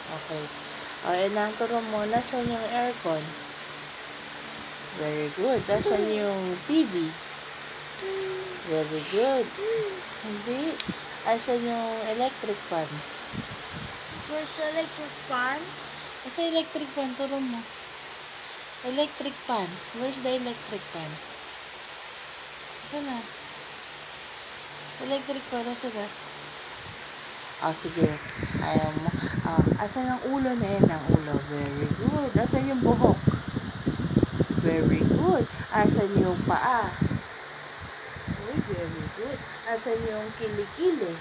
Okay. O, Enang, turo mo, nasan yung aircon? Very good. Nasan yung TV? Very good. Hindi. Asan yung electric fan? Where's the electric fan? Asan electric fan? Turo mo. Electric fan. Where's the electric fan? Asan na? Electric fan, asan na? Sige. Ayaw mo. Asan ang ulo na yan? Ang ulo. Very good. Asan yung buhok? Very good. Asan yung paa? Uy, very good. Asan yung kilikili?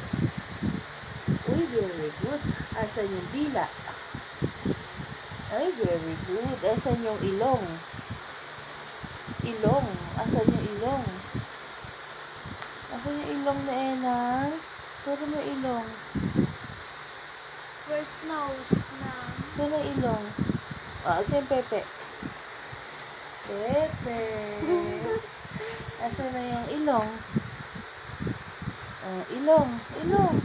Uy, very good. Asan yung dila? Ay, very good. Asan yung ilong? Ilong. Asan yung ilong? Asan yung ilong na Enang? Turo mo ilong. Where's nose na? Saan ang ilong? Asan yung pepe? Pepe. Asan na yung ilong? Ilong. Ilong.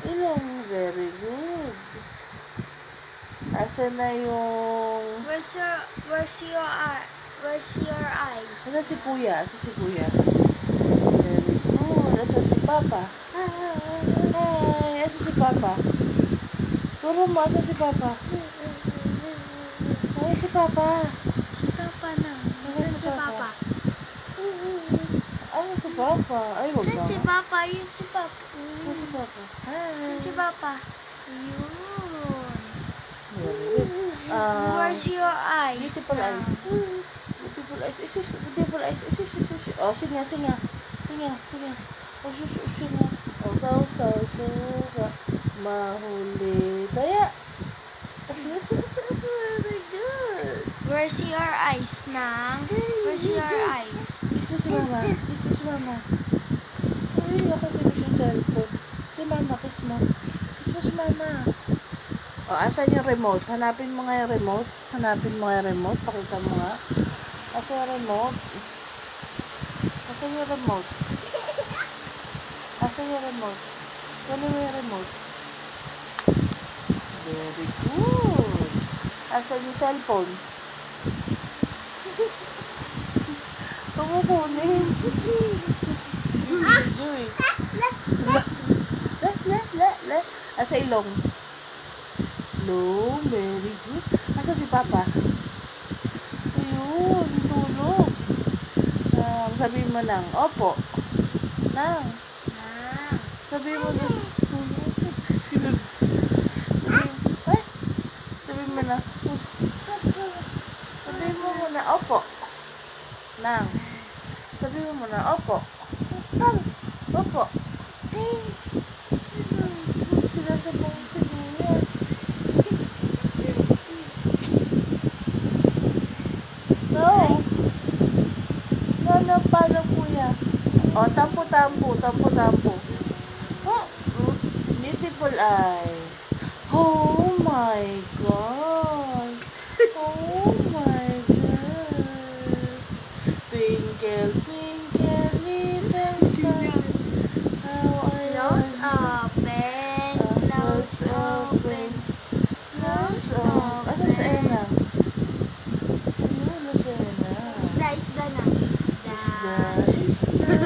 Ilong. Very good. Asan na yung... Where's your eyes? Asan si kuya? Asan si kuya? Very good. Asan si papa? Hi. Asan si papa? Turo mo, asan si papa? Ay, si papa. Si Papa na. Saan si Papa? Ano si papa? Ay, wag Saan na. si Papa? Yun si Papa. Ano si papa? Hi. Saan si Papa? Yun. Very good. Where's your eyes? Beautiful na? eyes. Beautiful eyes. Beautiful eyes. Sige nga. Sige. Sige nga. Saw, suga. Mahuli. Taya. Very good. Where's your eyes, Nang? Where's your eyes? Kiss mo si mama. Ay, ako kinis yung cellphone. Si mama, kiss mo. Kiss mo si mama. Asan yung remote? Hanapin mo nga yung remote. Pakita mo nga. Asan yung remote? Kunin mo yung remote. Very good. Asan yung cellphone? Kumukunin. Yung video eh. La. Asa ilong? Ilong. Very good. Asa si papa? Ayun, tulog. Sabihin mo nang, opo. Nang. Sabihin mo nang, tulog. Sabihin mo na. Sabihin mo muna, opo. Nang. Sabihin mo muna, opo. Opo. Sinasabong si Kuya. No. No, paano Kuya? Tampo. Beautiful eyes. Oh my God. Twinkle, twinkle, little star. How I Nose open. Nose open. Ano sa Enang? Ano sa Enang? Isda na. Isda.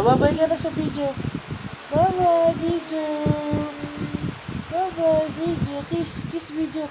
Babay ka na sa video. Bye-bye, video. Kiss video.